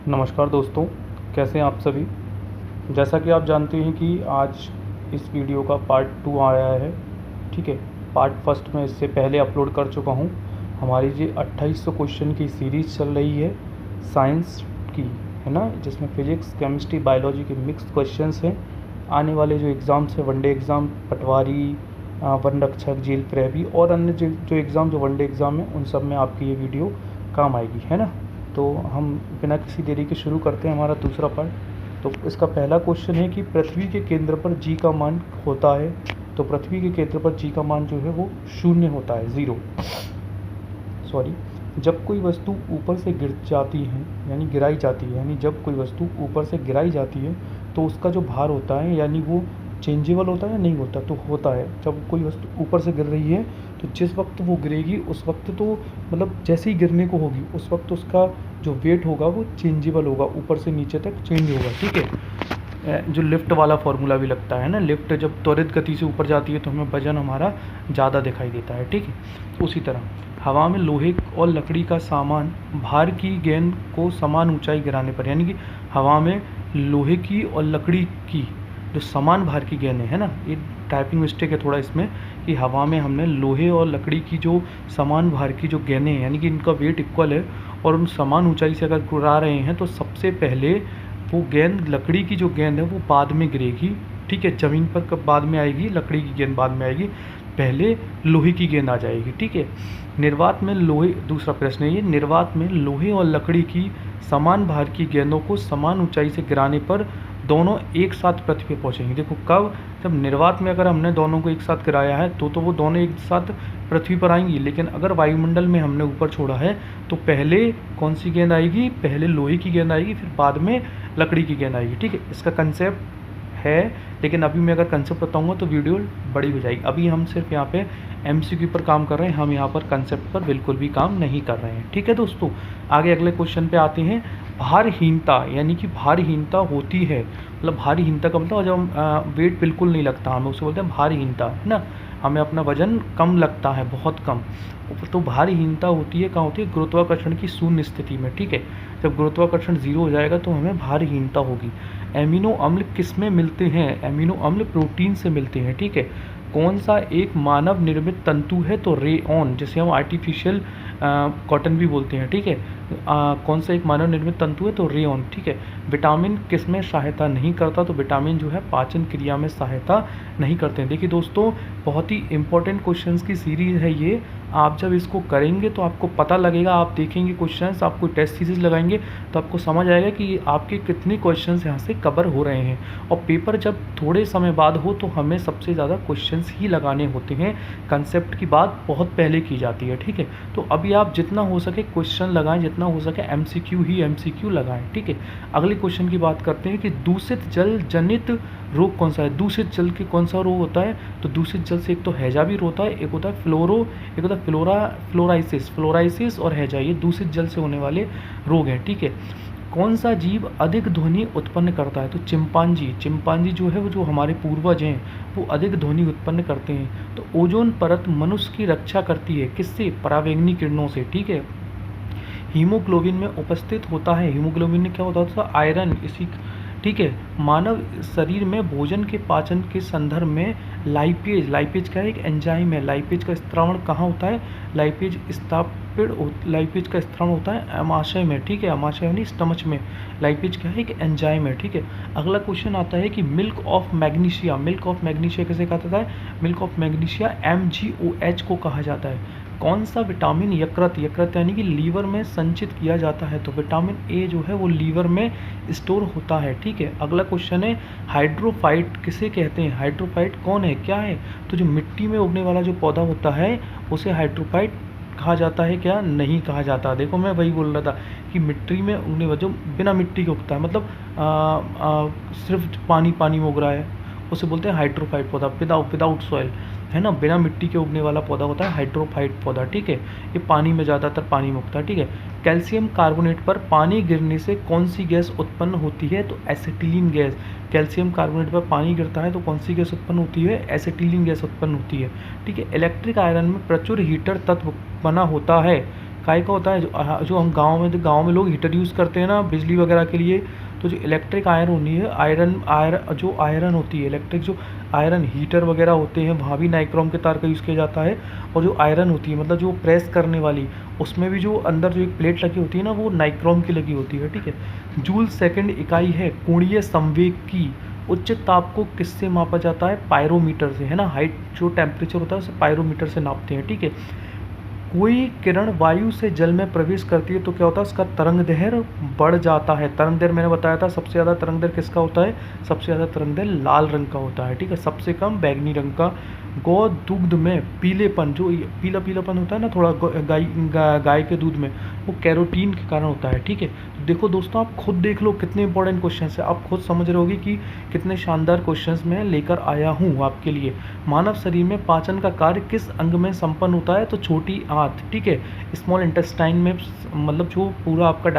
नमस्कार दोस्तों, कैसे हैं आप सभी। जैसा कि आप जानते हैं कि आज इस वीडियो का पार्ट 2 आया है। ठीक है, पार्ट फर्स्ट में इससे पहले अपलोड कर चुका हूं। हमारी ये 2800 क्वेश्चन की सीरीज़ चल रही है साइंस की, है ना, जिसमें फिजिक्स, केमिस्ट्री, बायोलॉजी के मिक्स क्वेश्चंस हैं। आने वाले जो एग्ज़ाम्स हैं, वनडे एग्ज़ाम, पटवारी, वन रक्षक, जेल प्रहरी और अन्य जो एग्ज़ाम जो वनडे एग्ज़ाम है, उन सब में आपकी ये वीडियो काम आएगी, है ना। तो हम बिना किसी देरी के शुरू करते हैं हमारा दूसरा पार्ट। तो इसका पहला क्वेश्चन है कि पृथ्वी के केंद्र पर जी का मान होता है। तो पृथ्वी के केंद्र पर जी का मान जो है वो 0 होता है, 0। सॉरी, जब कोई वस्तु ऊपर से गिर जाती है यानी गिराई जाती है, यानी जब कोई वस्तु ऊपर से गिराई जाती है तो उसका जो भार होता है यानी वो चेंजेबल होता है या नहीं होता, तो होता है। जब कोई वस्तु ऊपर से गिर रही है तो जिस वक्त वो गिरेगी उस वक्त तो मतलब जैसे ही गिरने को होगी उस वक्त उसका जो वेट होगा वो चेंजेबल होगा, ऊपर से नीचे तक चेंज होगा। ठीक है, जो लिफ्ट वाला फॉर्मूला भी लगता है ना, लिफ्ट जब त्वरित गति से ऊपर जाती है तो हमें वजन हमारा ज़्यादा दिखाई देता है। ठीक है, उसी तरह हवा में लोहे और लकड़ी का सामान भार की गेंद को समान ऊंचाई गिराने पर, यानी कि हवा में लोहे की और लकड़ी की जो समान भार की गेंद है ना, ये टाइपिंग मिस्टेक है थोड़ा इसमें, कि हवा में हमने लोहे और लकड़ी की जो समान भार की जो गेंदें हैं यानी कि इनका वेट इक्वल है और उन समान ऊंचाई से अगर गिरा रहे हैं तो सबसे पहले वो गेंद, लकड़ी की जो गेंद है वो बाद में गिरेगी। ठीक है, ज़मीन पर कब बाद में आएगी, लकड़ी की गेंद बाद में आएगी, पहले लोहे की गेंद आ जाएगी। ठीक है, निर्वात में लोहे, दूसरा प्रश्न है ये, निर्वात में लोहे और लकड़ी की समान भार की गेंदों को समान ऊंचाई से गिराने पर दोनों एक साथ पृथ्वी पर पहुंचेंगे। देखो कब, जब निर्वात में अगर हमने दोनों को एक साथ गिराया है तो वो दोनों एक साथ पृथ्वी पर आएंगी, लेकिन अगर वायुमंडल में हमने ऊपर छोड़ा है तो पहले कौन सी गेंद आएगी, पहले लोहे की गेंद आएगी, फिर बाद में लकड़ी की गेंद आएगी। ठीक है, इसका कंसेप्ट है, लेकिन अभी मैं अगर कंसेप्ट बताऊंगा तो वीडियो बड़ी हो जाएगी। अभी हम सिर्फ यहाँ पे एमसीक्यू पर काम कर रहे हैं, हम यहाँ पर कंसेप्ट पर बिल्कुल भी काम नहीं कर रहे हैं। ठीक है दोस्तों, आगे अगले क्वेश्चन पे आते हैं। भारहीनता, यानी कि भारहीनता होती है, मतलब भारहीनता का मतलब जब वेट बिल्कुल नहीं लगता, हमें उसे बोलते हैं भारहीनता, है ना, हमें अपना वजन कम लगता है, बहुत कम। तो भारहीनता होती है, कहाँ होती है, गुरुत्वाकर्षण की शून्य स्थिति में। ठीक है, जब गुरुत्वाकर्षण 0 हो जाएगा तो हमें भारहीनता होगी। एमिनो अम्ल किस में मिलते हैं, एमिनो अम्ल प्रोटीन से मिलते हैं। ठीक है, कौन सा एक मानव निर्मित तंतु है, तो रेयॉन, जिसे हम आर्टिफिशियल कॉटन भी बोलते हैं। ठीक है, कौन सा एक मानव निर्मित तंतु है, तो रेयॉन। ठीक है, विटामिन किस में सहायता नहीं करता, तो विटामिन जो है पाचन क्रिया में सहायता नहीं करते हैं। देखिए दोस्तों, बहुत ही इंपॉर्टेंट क्वेश्चंस की सीरीज़ है ये। आप जब इसको करेंगे तो आपको पता लगेगा, आप देखेंगे क्वेश्चंस, आपको टेस्ट सीरीज लगाएंगे तो आपको समझ आएगा कि आपके कितने क्वेश्चंस यहाँ से कवर हो रहे हैं। और पेपर जब थोड़े समय बाद हो तो हमें सबसे ज़्यादा क्वेश्चंस ही लगाने होते हैं, कंसेप्ट की बात बहुत पहले की जाती है। ठीक है, तो अभी आप जितना हो सके क्वेश्चन लगाएं, जितना हो सके एमसीक्यू ही एमसीक्यू लगाएं। ठीक है, अगले क्वेश्चन की बात करते हैं कि दूषित जल जनित रोग कौन सा है। दूषित जल के कौन सा रोग होता है, तो दूषित जल से एक तो हैजा भी होता है, एक होता है एक होता है फ्लोराइसिस और हैजा, ये दूषित जल से होने वाले रोग हैं। ठीक है, कौन सा जीव अधिक ध्वनि उत्पन्न करता है, तो चिंपांजी जो है वो, जो हमारे पूर्वज हैं, वो अधिक ध्वनि उत्पन्न करते हैं। तो ओजोन परत मनुष्य की रक्षा करती है, किससे, परावैंगनी किरणों से। ठीक है, हीमोग्लोबिन में उपस्थित होता है, हीमोग्लोबिन में क्या होता था, आयरन, इसी। ठीक है, मानव शरीर में भोजन के पाचन के संदर्भ में लाइपेज का एक एंजाइम है, लाइपेज का स्त्रावण कहाँ होता है, लाइपेज का स्त्रावण होता है अमाशय में। ठीक है, अमाशय यानी स्टमच में, लाइपेज का एक एंजाइम है। ठीक है, अगला क्वेश्चन आता है कि मिल्क ऑफ मैग्नीशिया किसे कहा जाता है, मिल्क ऑफ मैग्नीशिया MgOH को कहा जाता है। कौन सा विटामिन यकृत यानी कि लीवर में संचित किया जाता है, तो विटामिन ए जो है वो लीवर में स्टोर होता है। ठीक है, अगला क्वेश्चन है हाइड्रोफाइट किसे कहते हैं, हाइड्रोफाइट कौन है, क्या है, तो जो मिट्टी में उगने वाला जो पौधा होता है उसे हाइड्रोफाइट कहा जाता है, क्या नहीं कहा जाता। देखो मैं वही बोल रहा था कि मिट्टी में उगने वाला जो बिना मिट्टी के उगता है, मतलब सिर्फ पानी में उग रहा है, उसे बोलते हैं हाइड्रोफाइट पौधा, विदाउट सॉइल, है ना, बिना मिट्टी के उगने वाला पौधा होता है हाइड्रोफाइट पौधा। ठीक है, ये पानी में, ज़्यादातर पानी में उगता है। ठीक है, कैल्शियम कार्बोनेट पर पानी गिरने से कौन सी गैस उत्पन्न होती है, तो एसिटिलीन गैस। कैल्शियम कार्बोनेट पर पानी गिरता है तो कौन सी गैस उत्पन्न होती है, एसिटिलीन गैस उत्पन्न होती है। ठीक है, इलेक्ट्रिक आयरन में प्रचुर हीटर तत्व बना होता है, काय का होता है, जो हम गाँव में लोग हीटर यूज़ करते हैं ना बिजली वगैरह के लिए, तो जो इलेक्ट्रिक आयरन होनी है, जो आयरन होती है इलेक्ट्रिक, जो आयरन हीटर वगैरह होते हैं वहाँ भी नाइक्रोम के तार का यूज़ किया जाता है। और जो आयरन होती है मतलब जो प्रेस करने वाली, उसमें भी जो अंदर जो एक प्लेट लगी होती है ना, वो नाइक्रोम की लगी होती है, ठीक है। जूल सेकंड इकाई है कोणीय संवेग की। उच्च ताप को किससे मापा जाता है? पायरोमीटर से, है ना। हाइट जो टेम्परेचर होता है उसे पायरोमीटर से नापते हैं, ठीक है। कोई किरण वायु से जल में प्रवेश करती है तो क्या होता है? उसका तरंग दैर्घ्य बढ़ जाता है। तरंग दैर्घ्य मैंने बताया था, सबसे ज़्यादा तरंग दैर्घ्य किसका होता है? सबसे ज़्यादा तरंग दैर्घ्य लाल रंग का होता है, ठीक है। सबसे कम बैगनी रंग का। गौ दुग्ध में पीलेपन, जो पीला पीलापन होता है ना थोड़ा गाय के दूध में, वो कैरोटीन के कारण होता है, ठीक है। तो देखो दोस्तों, आप खुद देख लो कितने इंपॉर्टेंट क्वेश्चन है, आप खुद समझ रहे होगे कि कितने शानदार क्वेश्चंस मैं लेकर आया हूँ आपके लिए। मानव शरीर में पाचन का कार्य किस अंग में संपन्न होता है? तो छोटी आंत, ठीक है। स्मॉल इंटेस्टाइन में, मतलब जो पूरा आपका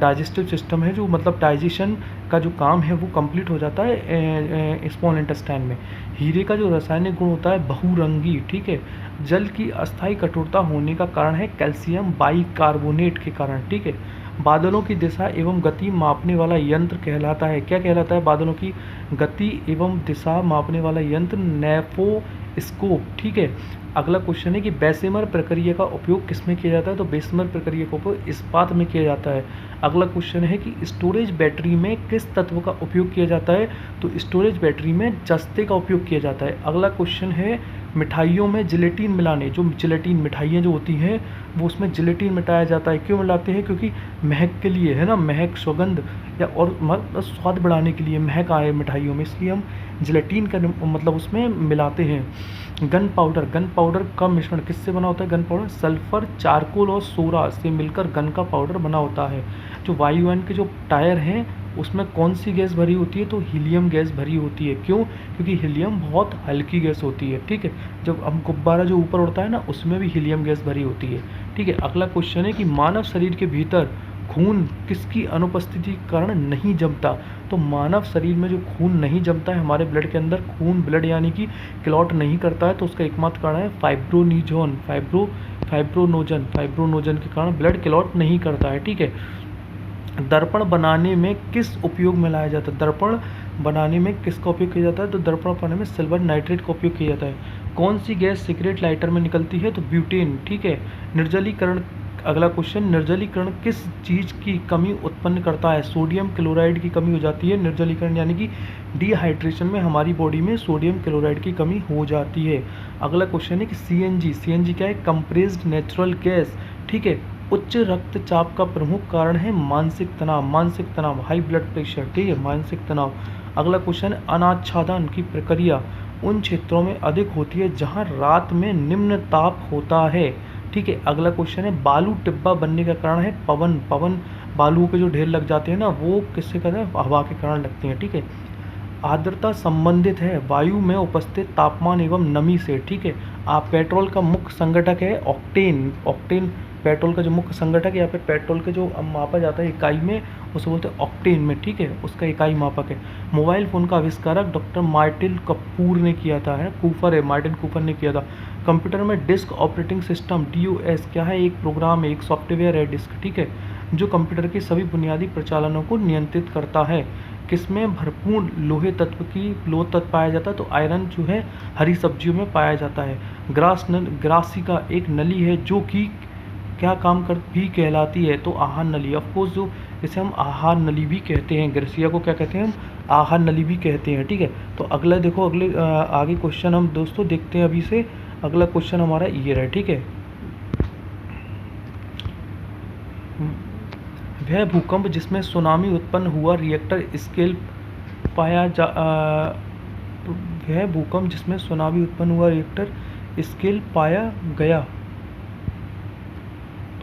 डाइजेस्टिव सिस्टम है, जो मतलब डाइजेशन का जो काम है वो कंप्लीट हो जाता है स्मॉल इंटेस्टाइन में। हीरे का जो रासायनिक गुण होता है बहुरंगी, ठीक है। जल की अस्थायी कठोरता होने का कारण है कैल्शियम बाइकार्बोनेट के कारण, ठीक है। बादलों की दिशा एवं गति मापने वाला यंत्र कहलाता है, क्या कहलाता है? बादलों की गति एवं दिशा मापने वाला यंत्र नेफोस्कोप, ठीक है। अगला क्वेश्चन है कि बेसिमर प्रक्रिया का उपयोग किसमें किया जाता है? तो बेसिमर प्रक्रिया का उपयोग इस्पात में किया जाता है। अगला क्वेश्चन है कि स्टोरेज बैटरी में किस तत्व का उपयोग किया जाता है? तो स्टोरेज बैटरी में जस्ते का उपयोग किया जाता है। अगला क्वेश्चन है मिठाइयों में जिलेटिन मिलाने, जो जिलेटिन मिठाइयाँ जो होती हैं वो उसमें जिलेटिन मिटाया जाता है, क्यों मिलाते हैं? क्योंकि महक के लिए, है ना, महक, सुगंध या और मतलब स्वाद बढ़ाने के लिए महक आए मिठाइयों में, इसलिए हम जिलेटिन का मतलब उसमें मिलाते हैं। गन पाउडर का मिश्रण किससे बना होता है? गन पाउडर सल्फर, चारकोल और सोरा से मिलकर गन का पाउडर बना होता है। जो वायुयान के जो टायर हैं उसमें कौन सी गैस भरी होती है? तो हीलियम गैस भरी होती है। क्यों? क्योंकि हीलियम बहुत हल्की गैस होती है, ठीक है। जब हम गुब्बारा जो ऊपर उड़ता है ना, उसमें भी हीलियम गैस भरी होती है, ठीक है। अगला क्वेश्चन है कि मानव शरीर के भीतर खून किसकी अनुपस्थिति के कारण नहीं जमता? तो मानव शरीर में जो खून नहीं जमता है, हमारे ब्लड के अंदर खून, ब्लड यानी कि क्लॉट नहीं करता है, तो उसका एकमात्र कारण है फाइब्रोनोजन के कारण ब्लड क्लॉट नहीं करता है, ठीक है। दर्पण बनाने में किस उपयोग में लाया जाता है? दर्पण बनाने में किसका उपयोग किया जाता है? तो दर्पण बनाने में सिल्वर नाइट्रेट का उपयोग किया जाता है। कौन सी गैस सिगरेट लाइटर में निकलती है? तो ब्यूटेन, ठीक है। निर्जलीकरण, अगला क्वेश्चन, निर्जलीकरण किस चीज़ की कमी उत्पन्न करता है? सोडियम क्लोराइड की कमी हो जाती है निर्जलीकरण, यानी कि डिहाइड्रेशन में हमारी बॉडी में सोडियम क्लोराइड की कमी हो जाती है। अगला क्वेश्चन है कि सीएनजी क्या है? कंप्रेस्ड नेचुरल गैस, ठीक है। उच्च रक्तचाप का प्रमुख कारण है मानसिक तनाव, हाई ब्लड प्रेशर, ठीक है, मानसिक तनाव। अगला क्वेश्चन है अनाच्छादन की प्रक्रिया उन क्षेत्रों में अधिक होती है जहां रात में निम्न ताप होता है, ठीक है। अगला क्वेश्चन है बालू टिब्बा बनने का कारण है पवन बालुओं के जो ढेर लग जाते हैं ना, वो किससे कहते हैं? हवा के कारण लगते हैं, ठीक है। आर्द्रता संबंधित है वायु में उपस्थित तापमान एवं नमी से, ठीक है। पेट्रोल का मुख्य संघटक है ऑक्टेन पेट्रोल का जो मुख्य संघटक है, यहाँ पे पेट्रोल के जो मापा जाता है इकाई में, उसे बोलते हैं ऑक्टेन में, ठीक है, उसका इकाई मापक है। मोबाइल फ़ोन का आविष्कारक डॉक्टर मार्टिन कपूर ने किया था, है मार्टिन कूपर ने किया था। कंप्यूटर में डिस्क ऑपरेटिंग सिस्टम DOS क्या है? एक प्रोग्राम है, एक सॉफ्टवेयर है डिस्क, ठीक है, जो कंप्यूटर के सभी बुनियादी प्रचालनों को नियंत्रित करता है। किसमें भरपूर लोह तत्व पाया जाता है? तो आयरन जो है हरी सब्जियों में पाया जाता है। ग्रासिका एक नली है जो कि क्या काम कर भी कहलाती है? तो आहार नली, ऑफकोर्स, जो इसे हम आहार नली भी कहते हैं, ग्रेसिया को क्या कहते हैं? हम आहार नली भी कहते हैं, ठीक है। तो अगला देखो, आगे क्वेश्चन हम दोस्तों देखते हैं अभी से। अगला क्वेश्चन हमारा ये रहा, ठीक है। वह भूकंप जिसमें सुनामी उत्पन्न हुआ रिएक्टर स्केल पाया जा वह भूकंप जिसमें सुनामी उत्पन्न हुआ रिएक्टर स्केल पाया गया,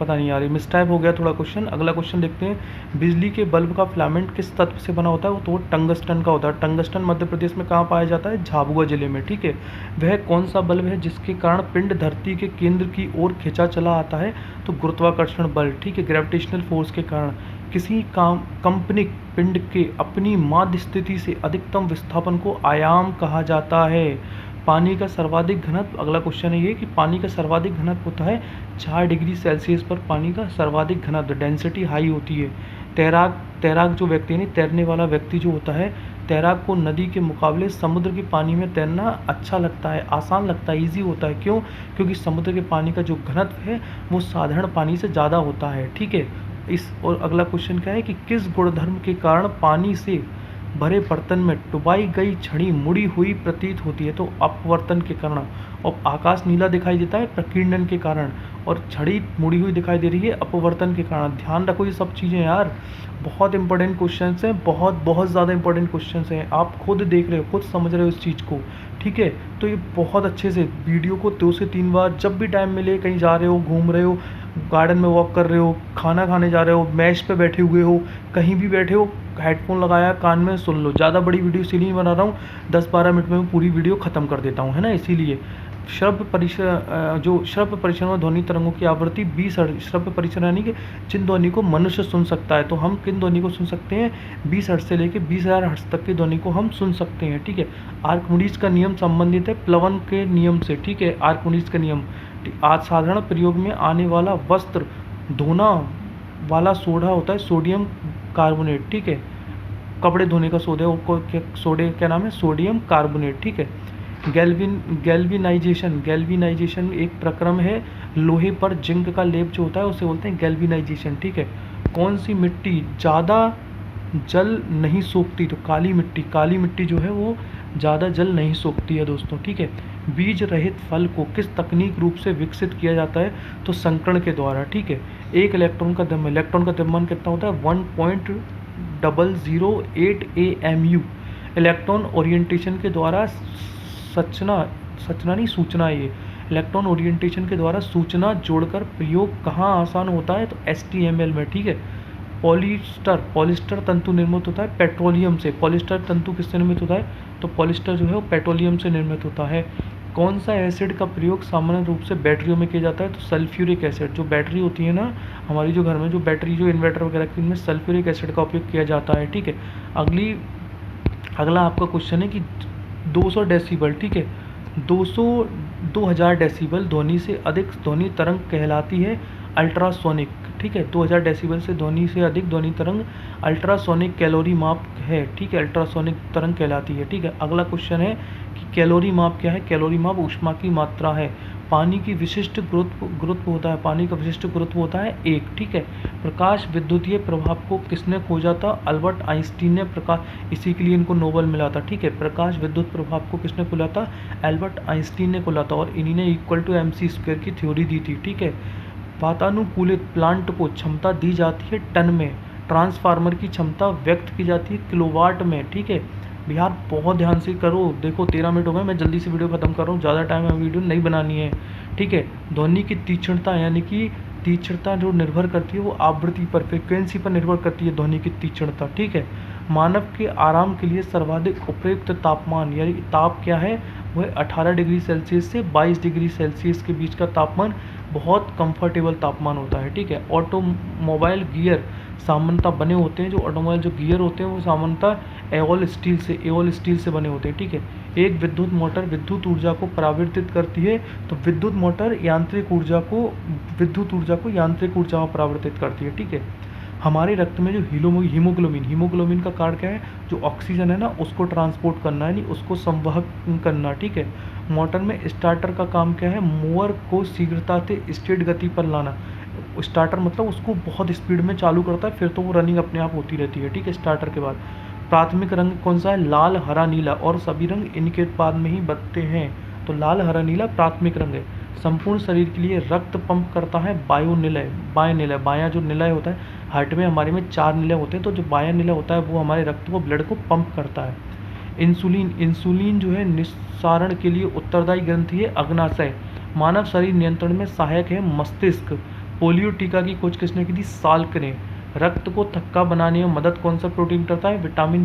पता नहीं यार, ये मिसटाइप हो गया थोड़ा क्वेश्चन। अगला क्वेश्चन देखते हैं। बिजली के बल्ब का फिलामेंट किस तत्व से बना होता है? तो टंगस्टन का होता है। टंगस्टन मध्य प्रदेश में कहाँ पाया जाता है? झाबुआ जिले में, ठीक है। वह कौन सा बल्ब है जिसके कारण पिंड धरती के केंद्र की ओर खिंचा चला आता है? तो गुरुत्वाकर्षण बल, ठीक है, ग्रेविटेशनल फोर्स के कारण। किसी काल्पनिक पिंड के अपनी माध्य स्थिति से अधिकतम विस्थापन को आयाम कहा जाता है। पानी का सर्वाधिक घनत्व, अगला क्वेश्चन है ये कि पानी का सर्वाधिक घनत्व होता है 4 डिग्री सेल्सियस पर पानी का सर्वाधिक घनत्व, डेंसिटी हाई होती है। तैराक जो व्यक्ति है, तैरने वाला व्यक्ति जो होता है, तैराक को नदी के मुकाबले समुद्र के पानी में तैरना अच्छा लगता है, आसान लगता है, ईजी होता है। क्यों? क्योंकि समुद्र के पानी का जो घनत्व है वो साधारण पानी से ज़्यादा होता है। ठीक है। और अगला क्वेश्चन क्या है कि किस गुणधर्म के कारण पानी से भरे बर्तन में डुबाई गई छड़ी मुड़ी हुई प्रतीत होती है? तो अपवर्तन के कारण। और आकाश नीला दिखाई देता है प्रकीर्णन के कारण, और छड़ी मुड़ी हुई दिखाई दे रही है अपवर्तन के कारण। ध्यान रखो ये सब चीज़ें यार, बहुत इंपॉर्टेंट क्वेश्चन हैं, बहुत ज़्यादा इंपॉर्टेंट क्वेश्चन हैं। आप खुद देख रहे हो, खुद समझ रहे हो इस चीज़ को। ठीक है। तो ये बहुत अच्छे से वीडियो को 2 से 3 बार जब भी टाइम मिले, कहीं जा रहे हो, घूम रहे हो, गार्डन में वॉक कर रहे हो, खाना खाने जा रहे हो, मैच पे बैठे हुए हो, कहीं भी बैठे हो, हेडफोन लगाया कान में, सुन लो। ज़्यादा बड़ी वीडियो इसीलिए बना रहा हूँ, 10-12 मिनट में पूरी वीडियो ख़त्म कर देता हूँ, है ना। इसीलिए श्रव्य परिसर में ध्वनि तरंगों की आवृत्ति 20 हर्ट्ज, श्रव्य परिसर यानी कि जिन ध्वनि को मनुष्य सुन सकता है, तो हम किन ध्वनि को सुन सकते हैं? 20 हर्ट्ज से लेकर 20,000 हर्ट्ज तक की ध्वनि को हम सुन सकते हैं। ठीक है। आर्किमिडीज का नियम संबंधित है प्लवन के नियम से। ठीक है। आर्किमिडीज का नियम, आज साधारण प्रयोग में आने वाला वस्त्र धोना वाला सोडा होता है सोडियम कार्बोनेट। ठीक है। कपड़े धोने का सोडे क्या नाम है? Sodium carbonate. ठीक है। गैल्विनाइजेशन एक प्रक्रम है, लोहे पर जिंक का लेप जो होता है उसे बोलते हैं गैल्विनाइजेशन। ठीक है। कौन सी मिट्टी ज़्यादा जल नहीं सोखती? तो काली मिट्टी जो है वो ज़्यादा जल नहीं सोखती है दोस्तों। ठीक है। बीज रहित फल को किस तकनीक रूप से विकसित किया जाता है? तो संकरण के द्वारा। ठीक है। एक इलेक्ट्रॉन का द्रव्यमान कितना होता है? 1.008 AMU। इलेक्ट्रॉन ओरिएंटेशन के द्वारा सूचना ये इलेक्ट्रॉन ओरिएंटेशन के द्वारा सूचना जोड़कर प्रयोग कहाँ आसान होता है? तो HTML में। ठीक है। पॉलिस्टर तंतु निर्मित होता है पेट्रोलियम से। पॉलिस्टर तंतु किससे निर्मित होता है? तो पॉलिस्टर जो है वो पेट्रोलियम से निर्मित होता है। कौन सा एसिड का प्रयोग सामान्य रूप से बैटरियों में किया जाता है? तो सल्फ्यूरिक एसिड। जो बैटरी होती है ना हमारी, जो घर में जो बैटरी, जो इन्वर्टर वगैरह की, इनमें सल्फ्यूरिक एसिड का उपयोग किया जाता है। ठीक है। अगला आपका क्वेश्चन है कि 200 डेसीबल। ठीक है। 2000 डेसीबल ध्वनि से अधिक ध्वनि तरंग कहलाती है अल्ट्रासोनिक। ठीक है। 2000 डेसीबल से ध्वनि से अधिक ध्वनि तरंग अल्ट्रासोनिक कैलोरी माप है। ठीक है। अल्ट्रासोनिक तरंग कहलाती है। ठीक है। अगला क्वेश्चन है कि कैलोरी माप क्या है? कैलोरी माप ऊष्मा की मात्रा है। पानी की विशिष्ट गुरुत्व होता है, पानी का विशिष्ट गुरुत्व होता है 1। ठीक है। प्रकाश विद्युतीय प्रभाव को किसने खोजा था? अल्बर्ट आइंस्टीन ने इसी के लिए इनको नोबेल मिला था। ठीक है। प्रकाश विद्युत प्रभाव को किसने खोला था? अल्बर्ट आइंस्टीन ने खोला था, और इन्हीं ने =mc² की थ्योरी दी थी। ठीक है। वातानुकूलित प्लांट को क्षमता दी जाती है टन में, ट्रांसफार्मर की क्षमता व्यक्त की जाती है किलोवाट में। ठीक है। बिहार बहुत ध्यान से करो, देखो 13 मिनट हो गए, मैं जल्दी से वीडियो खत्म कर रहा हूँ, ज़्यादा टाइम में वीडियो नहीं बनानी है। ठीक है। ध्वनि की तीक्ष्णता, यानी कि तीक्ष्णता जो निर्भर करती है वो आवृत्ति पर, फ्रिक्वेंसी पर निर्भर करती है ध्वनि की तीक्ष्णता। ठीक है। मानव के आराम के लिए सर्वाधिक उपयुक्त तापमान यानी ताप क्या है? वह 18 डिग्री सेल्सियस से 22 डिग्री सेल्सियस के बीच का तापमान बहुत कंफर्टेबल तापमान होता है। ठीक है। ऑटोमोबाइल गियर सामान्यतः बने होते हैं, जो ऑटोमोबाइल जो गियर होते हैं वो सामान्यतः एओल स्टील से बने होते हैं। ठीक है। एक विद्युत मोटर विद्युत ऊर्जा को परावर्तित करती है, तो विद्युत मोटर यांत्रिक ऊर्जा को यांत्रिक ऊर्जा में परावर्तित करती है। ठीक है। हमारे रक्त में जो हीमोग्लोबिन का कार्य क्या है? जो ऑक्सीजन है ना उसको ट्रांसपोर्ट करना, यानी उसको संवहन करना। ठीक है। मोटर में स्टार्टर का काम क्या है? मोवर को शीघ्रता से स्टेट गति पर लाना। स्टार्टर मतलब उसको बहुत स्पीड में चालू करता है, फिर तो वो रनिंग अपने आप होती रहती है। ठीक है। स्टार्टर के बाद प्राथमिक रंग कौन सा है? लाल, हरा, नीला, और सभी रंग इनके उत्पाद में ही बनते हैं, तो लाल, हरा, नीला प्राथमिक रंग है। संपूर्ण शरीर के लिए रक्त पंप करता है बायां जो निलय होता है, हार्ट में हमारे में 4 निलय होते हैं, तो जो बायां निलय होता है वो हमारे रक्त को, ब्लड को पंप करता है। इंसुलिन जो है निस्सारण के लिए उत्तरदायी ग्रंथि है अग्नाशय। मानव शरीर नियंत्रण में सहायक है मस्तिष्क। पोलियो टीका की खोज किसने की थी? साल्क ने। रक्त को थक्का बनाने में मदद कौन सा प्रोटीन करता है? विटामिन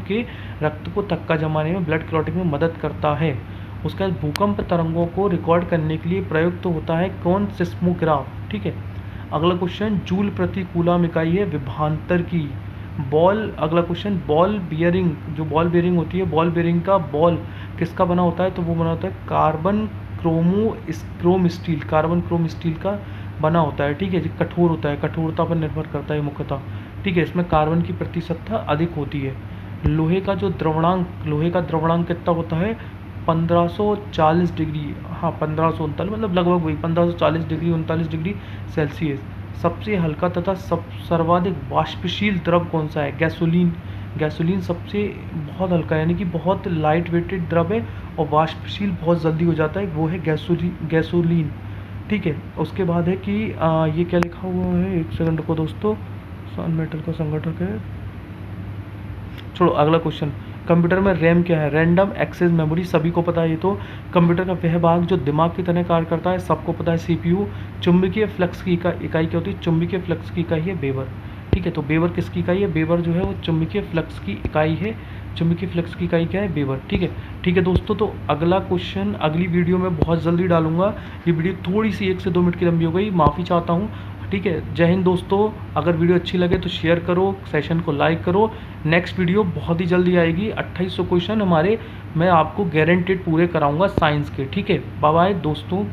के रक्त को थक्का जमाने में, ब्लड क्लॉटिंग में मदद करता है। उसके बाद भूकंप तरंगों को रिकॉर्ड करने के लिए प्रयुक्त होता है कौन? सिस्मोग्राफ। ठीक है। अगला क्वेश्चन, जूल प्रति कूलम इकाई है विभवांतर की। बॉल, अगला क्वेश्चन, बॉल बियरिंग, जो बॉल बियरिंग होती है, बॉल बियरिंग का बॉल किसका बना होता है? तो वो बना होता है carbon Chrome steel, carbon Chrome steel का बना होता है। ठीक है, जो कठोर होता है, कठोरता पर निर्भर करता है मुख्यतः। ठीक है, इसमें कार्बन की प्रतिशतता अधिक होती है। लोहे का जो द्रवणांक, लोहे का द्रवणांक कितना होता है? 1540 डिग्री, हाँ 1539, मतलब लगभग वही 1540 डिग्री 39 डिग्री सेल्सियस। सबसे हल्का तथा सर्वाधिक वाष्पशील द्रव कौन सा है? गैसोलीन। गैसोलीन सबसे बहुत हल्का, यानी कि बहुत लाइट वेटेड द्रव है और वाष्पशील बहुत जल्दी हो जाता है, वो है गैसोलीन। ठीक है, उसके बाद है कि ये क्या लिखा हुआ है, एक सेकंड को दोस्तों, सन मेटल का संगठक है। छोड़ो, अगला क्वेश्चन, कंप्यूटर में रैम क्या है? रैंडम एक्सेस मेमोरी, सभी को पता है ये तो। कंप्यूटर का वह भाग जो दिमाग की तरह कार्य करता है, सबको पता है, सीपीयू। चुंबकीय फ्लक्स की इकाई क्या होती है? चुंबकीय फ्लक्स की इकाई है वेबर। ठीक है, तो वेबर किसकी इकाई है? वेबर जो है वो चुंबकीय फ्लक्स की इकाई है। चुंबकीय फ्लक्स की इकाई क्या है? वेबर। ठीक है, ठीक है दोस्तों, तो अगला क्वेश्चन अगली वीडियो में बहुत जल्दी डालूंगा। ये वीडियो थोड़ी सी 1 से 2 मिनट की लंबी हो गई, माफ़ी चाहता हूँ। ठीक है, जय हिंद दोस्तों। अगर वीडियो अच्छी लगे तो शेयर करो, सेशन को लाइक करो। नेक्स्ट वीडियो बहुत ही जल्दी आएगी, 2800 क्वेश्चन हमारे, मैं आपको गारंटेड पूरे कराऊंगा साइंस के। ठीक है, बाय बाय दोस्तों।